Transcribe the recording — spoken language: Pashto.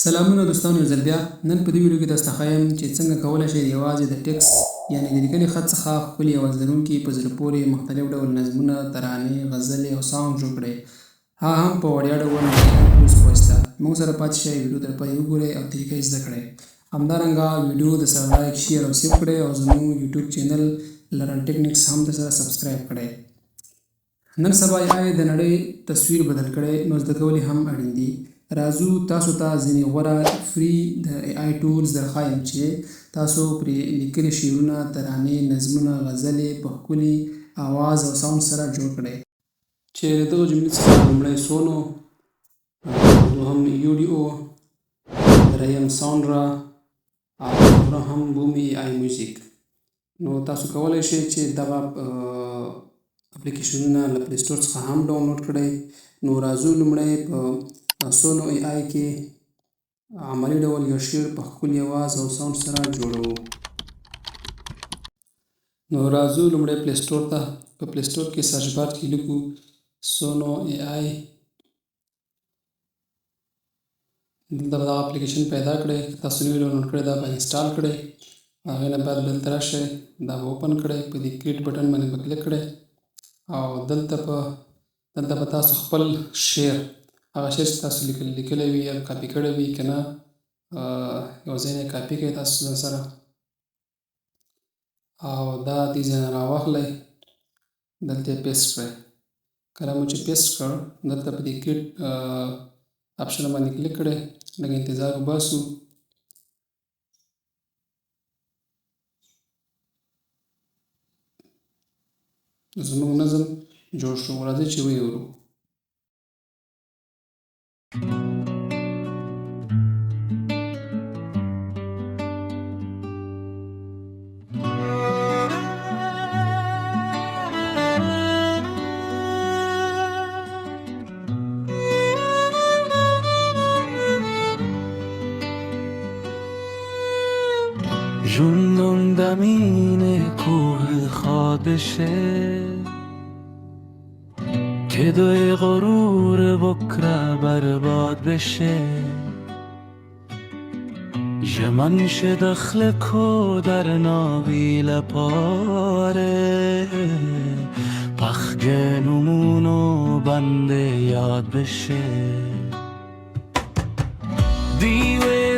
سلامونه دوستانو، یو ځل بیا نن په دې ویډیو کې تاسو ته ښایم چې څنګه کولی شئ یوازې د ټیکس یعنې د لیکلي خط څخه ښکلي اواز لرونکي په زړه پورې مختلف ډول نظمونه، ترانې، غزلې او ساونډ جوړ کړئ، هغه هم په وړیا ډول په واسطه. موږ سره پاتې شئ، ویډیو تر پایه وګورئ او طریقه یې زده کړئ. همدارنګه ویډیو د سره لایک، شیر او سیو کړئ او زموږ یوټیوب چینل لرن ټیکنیکس هم درسره سبسکرایب کړئ. نن سبا AI د نړۍ تصویر بدل کړی، نو زده کول یې هم اړین دي. راځو تاسو ته ځینې غوره فری د AI ټولز درښایم چې تاسو پرې لیکلي شعرونه، ترانې، نظمونه، غزلې په ښکلي اواز او ساوند سره جوړ کړئ. چې د دغو جملې څخه لومړی سونو، دوهم یوډیو، دریم ساونډرا او څلورم بومي AI میوزیک. نو تاسو کولی شئ چې دغه اپلیکیشنونه له پلی سټور څخه هم ډاونلوډ کړئ. نو راځو لومړی په سونو AI کې عملي ډول یو شعر په ښکلي اواز او ساوند سره جوړوو. نو راځو لومړی پلی سټور ته. په پلی سټور کې سرچ بار کې لیکو سونو AI. دلته به دغه اپلیکیشن پیدا کړئ. که تاسو نوی ډاونلوډ کړئ دا به انسټال کړئ. هغې نه بعد دلته راشئ، دا به اوپن کړئ. په دې کریټ بټن باندې به کلیک کړئ او دلته به تاسو خپل شعر، هغه شعر چې تاسو لیکلی وي یا کاپي کړی وي که نه، یو ځای نه یې کاپي کړئ تاسو ځان سره او دا دې ځای نه راواخلئ، دلته یې پیسټ کړئ. کله مو چې پیسټ کړ، دلته په دې کریټ آپشن باندې کلیک کړئ، لږ انتظار وباسو. زموږ نظم جوړ شو، راځئ چې ویې ورو. جنون دمین کوه خوابشه که دوی غرور بکره برباد بشه جمنش دخل کو در ناویل پاره پخگ نمونو بنده یاد بشه دیوه